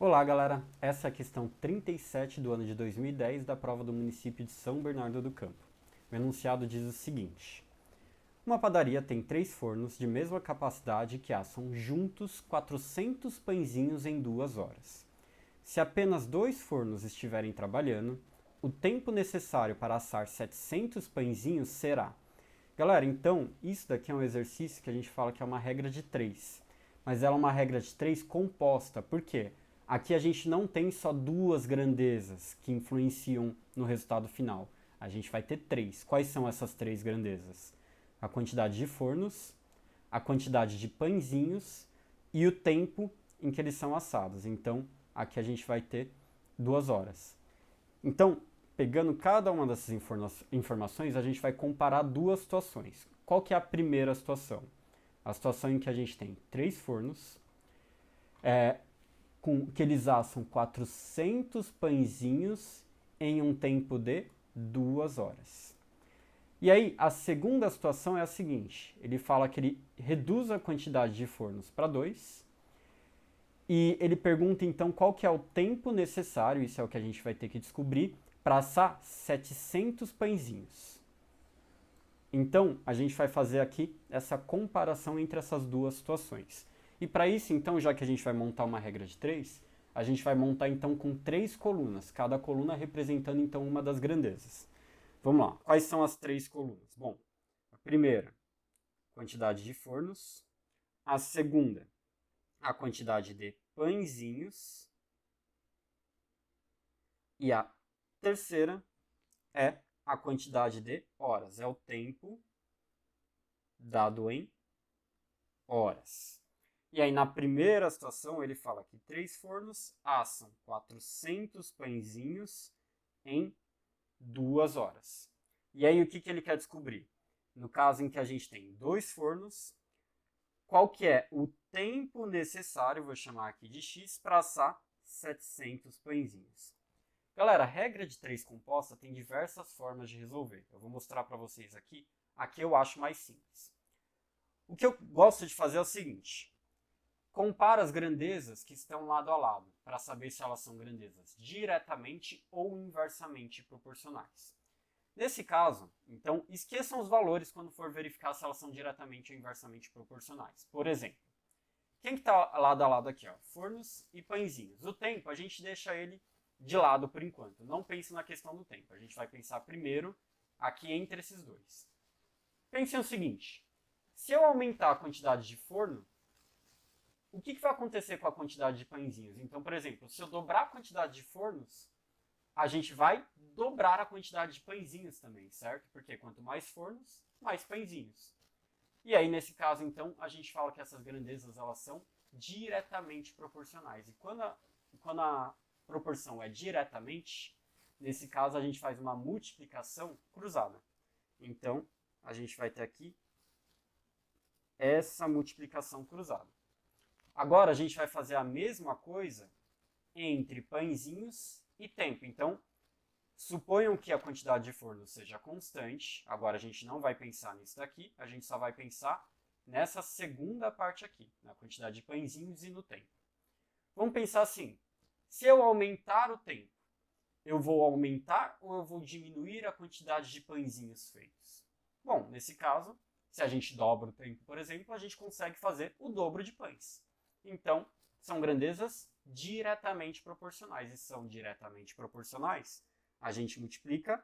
Olá, galera! Essa é a questão 37 do ano de 2010 da prova do município de São Bernardo do Campo. O enunciado diz o seguinte: uma padaria tem 3 fornos de mesma capacidade que assam juntos 400 pãezinhos em 2 horas. Se apenas 2 fornos estiverem trabalhando, o tempo necessário para assar 700 pãezinhos será... Galera, então, isso daqui é um exercício que a gente fala que é uma regra de 3. Mas ela é uma regra de 3 composta. Por quê? Aqui a gente não tem só duas grandezas que influenciam no resultado final. A gente vai ter 3. Quais são essas 3 grandezas? A quantidade de fornos, a quantidade de pãezinhos e o tempo em que eles são assados. Então, aqui a gente vai ter 2 horas. Então, pegando cada uma dessas informações, a gente vai comparar duas situações. Qual que é a primeira situação? A situação em que a gente tem 3 fornos, que eles assam 400 pãezinhos em um tempo de 2 horas. E aí, a segunda situação é a seguinte: ele fala que ele reduz a quantidade de fornos para 2, e ele pergunta então qual que é o tempo necessário, isso é o que a gente vai ter que descobrir, para assar 700 pãezinhos. Então, a gente vai fazer aqui essa comparação entre essas duas situações. E para isso, então, já que a gente vai montar uma regra de 3, a gente vai montar então com 3 colunas, cada coluna representando então uma das grandezas. Vamos lá, quais são as 3 colunas? Bom, a primeira, quantidade de fornos. A segunda, a quantidade de pãezinhos. E a terceira é a quantidade de horas, é o tempo dado em horas. E aí, na primeira situação, ele fala que 3 fornos assam 400 pãezinhos em 2 horas. E aí, o que ele quer descobrir? No caso em que a gente tem 2 fornos, qual que é o tempo necessário, vou chamar aqui de x, para assar 700 pãezinhos. Galera, a regra de 3 composta tem diversas formas de resolver. Eu vou mostrar para vocês aqui. Aqui eu acho mais simples. O que eu gosto de fazer é o seguinte: compara as grandezas que estão lado a lado, para saber se elas são grandezas diretamente ou inversamente proporcionais. Nesse caso, então, esqueçam os valores quando for verificar se elas são diretamente ou inversamente proporcionais. Por exemplo, quem que está lado a lado aqui? Ó? Fornos e pãezinhos. O tempo, a gente deixa ele de lado por enquanto. Não pense na questão do tempo. A gente vai pensar primeiro aqui entre esses dois. Pense o seguinte: se eu aumentar a quantidade de forno, o que vai acontecer com a quantidade de pãezinhos? Então, por exemplo, se eu dobrar a quantidade de fornos, a gente vai dobrar a quantidade de pãezinhos também, certo? Porque quanto mais fornos, mais pãezinhos. E aí, nesse caso, então, a gente fala que essas grandezas elas são diretamente proporcionais. E quando a proporção é diretamente, nesse caso, a gente faz uma multiplicação cruzada. Então, a gente vai ter aqui essa multiplicação cruzada. Agora, a gente vai fazer a mesma coisa entre pãezinhos e tempo. Então, suponham que a quantidade de fornos seja constante. Agora a gente não vai pensar nisso daqui, a gente só vai pensar nessa segunda parte aqui, na quantidade de pãezinhos e no tempo. Vamos pensar assim: se eu aumentar o tempo, eu vou aumentar ou eu vou diminuir a quantidade de pãezinhos feitos? Bom, nesse caso, se a gente dobra o tempo, por exemplo, a gente consegue fazer o dobro de pães. Então, são grandezas diretamente proporcionais. E são diretamente proporcionais, a gente multiplica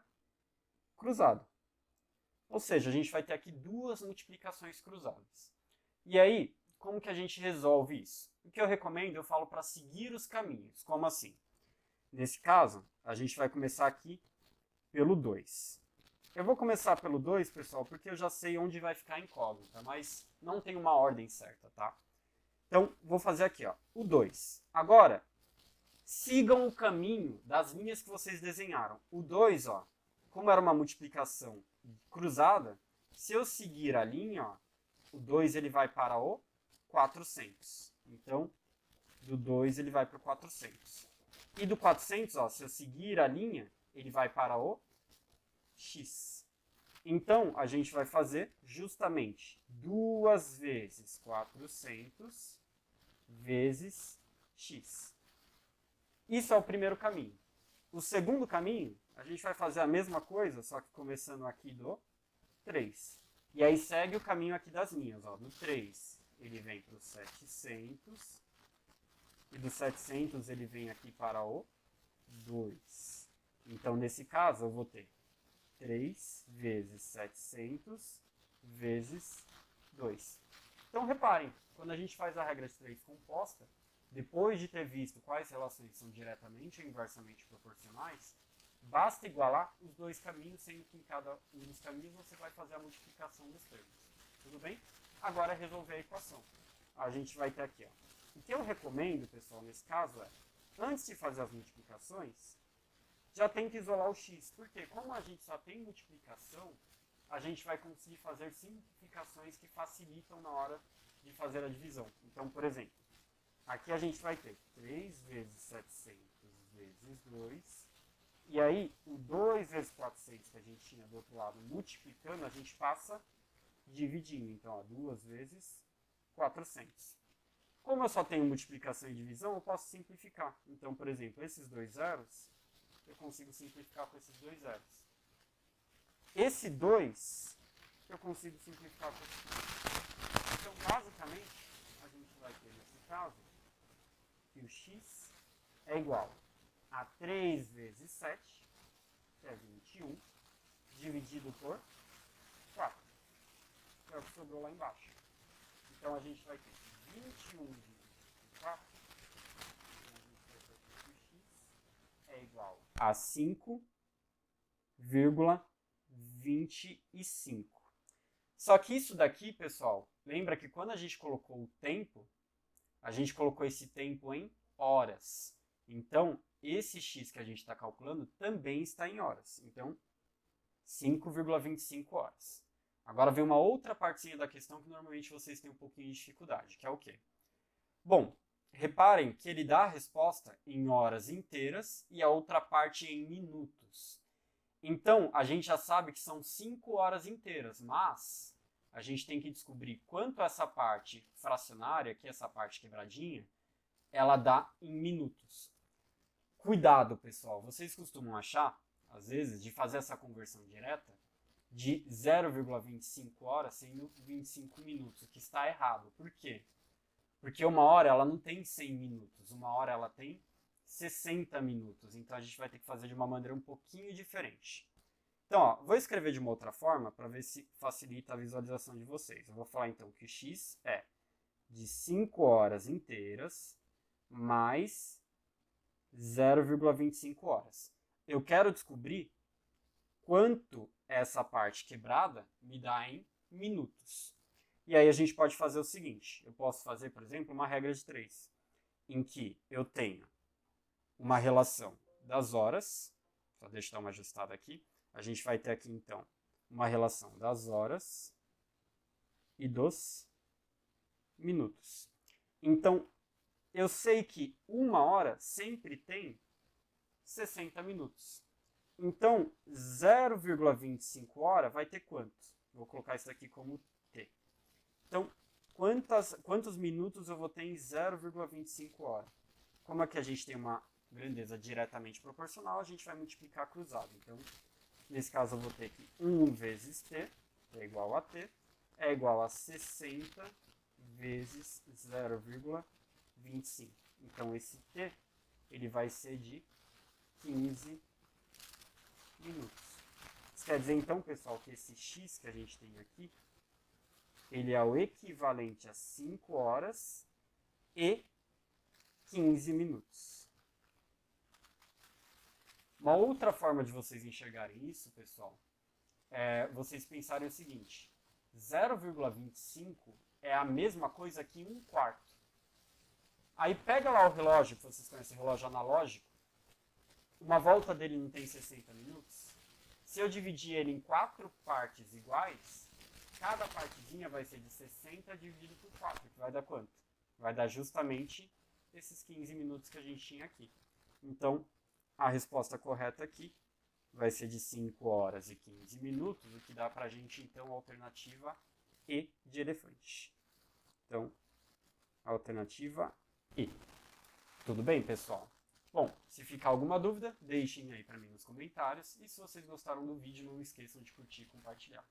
cruzado. Ou seja, a gente vai ter aqui duas multiplicações cruzadas. E aí, como que a gente resolve isso? O que eu recomendo, eu falo para seguir os caminhos. Como assim? Nesse caso, a gente vai começar aqui pelo 2. Eu vou começar pelo 2, pessoal, porque eu já sei onde vai ficar a incógnita, mas não tem uma ordem certa, tá? Então, vou fazer aqui, ó, o 2. Agora, sigam o caminho das linhas que vocês desenharam. O 2, ó, como era uma multiplicação cruzada, se eu seguir a linha, ó, o 2 ele vai para o 400. Então, do 2 ele vai para o 400. E do 400, ó, se eu seguir a linha, ele vai para o x. Então, a gente vai fazer justamente 2 vezes 400 vezes x. Isso é o primeiro caminho. O segundo caminho, a gente vai fazer a mesma coisa, só que começando aqui do 3. E aí segue o caminho aqui das linhas. Ó. Do 3, ele vem para o 700. E do 700, ele vem aqui para o 2. Então, nesse caso, eu vou ter 3 vezes 700 vezes 2. Então, reparem, quando a gente faz a regra de 3 composta, depois de ter visto quais relações são diretamente ou inversamente proporcionais, basta igualar os dois caminhos, sendo que em cada um dos caminhos você vai fazer a multiplicação dos termos. Tudo bem? Agora é resolver a equação. A gente vai ter aqui, ó. O que eu recomendo, pessoal, nesse caso é, antes de fazer as multiplicações, já tem que isolar o x. Porque como a gente só tem multiplicação, a gente vai conseguir fazer simplificações que facilitam na hora de fazer a divisão. Então, por exemplo, aqui a gente vai ter 3 vezes 700 vezes 2. E aí, o 2 vezes 400 que a gente tinha do outro lado multiplicando, a gente passa dividindo. Então, ó, 2 vezes 400. Como eu só tenho multiplicação e divisão, eu posso simplificar. Então, por exemplo, esses dois zeros, eu consigo simplificar com esses dois zeros. Esse 2, eu consigo simplificar com esse 2. Então, basicamente, a gente vai ter nesse caso que o x é igual a 3 vezes 7, que é 21, dividido por 4, que é o que sobrou lá embaixo. Então, a gente vai ter 21 dividido por 4, então a gente vai ter que o x é igual a 5,25. Só que isso daqui, pessoal, lembra que quando a gente colocou o tempo, a gente colocou esse tempo em horas. Então, esse x que a gente está calculando também está em horas. Então, 5,25 horas. Agora vem uma outra partezinha da questão que normalmente vocês têm um pouquinho de dificuldade, que é o quê? Bom, reparem que ele dá a resposta em horas inteiras e a outra parte em minutos. Então, a gente já sabe que são 5 horas inteiras, mas a gente tem que descobrir quanto essa parte fracionária, que é essa parte quebradinha, ela dá em minutos. Cuidado, pessoal, vocês costumam achar, às vezes, de fazer essa conversão direta de 0,25 horas sendo 25 minutos, o que está errado. Por quê? Porque uma hora ela não tem 100 minutos, uma hora ela tem 60 minutos. Então a gente vai ter que fazer de uma maneira um pouquinho diferente. Então, ó, vou escrever de uma outra forma para ver se facilita a visualização de vocês. Eu vou falar então que o x é de 5 horas inteiras mais 0,25 horas. Eu quero descobrir quanto essa parte quebrada me dá em minutos. E aí a gente pode fazer o seguinte, eu posso fazer, por exemplo, uma regra de 3, em que eu tenho uma relação das horas, só deixa eu dar uma ajustada aqui, a gente vai ter aqui então uma relação das horas e dos minutos. Então, eu sei que uma hora sempre tem 60 minutos. Então, 0,25 hora vai ter quanto? Vou colocar isso aqui como t. Então, quantos minutos eu vou ter em 0,25 hora? Como é que a gente tem uma grandeza diretamente proporcional, a gente vai multiplicar cruzado. Então, nesse caso, eu vou ter que 1 vezes t, que é igual a t, é igual a 60 vezes 0,25. Então, esse t, ele vai ser de 15 minutos. Isso quer dizer, então, pessoal, que esse x que a gente tem aqui, ele é o equivalente a 5 horas e 15 minutos. Uma outra forma de vocês enxergarem isso, pessoal, é vocês pensarem o seguinte: 0,25 é a mesma coisa que 1/4. Aí pega lá o relógio, que vocês conhecem, o relógio analógico, uma volta dele não tem 60 minutos? Se eu dividir ele em 4 partes iguais, cada partezinha vai ser de 60 dividido por 4, que vai dar quanto? Vai dar justamente esses 15 minutos que a gente tinha aqui. Então, a resposta correta aqui vai ser de 5 horas e 15 minutos, o que dá pra gente, então, a alternativa E de elefante. Então, a alternativa E. Tudo bem, pessoal? Bom, se ficar alguma dúvida, deixem aí para mim nos comentários. E se vocês gostaram do vídeo, não esqueçam de curtir e compartilhar.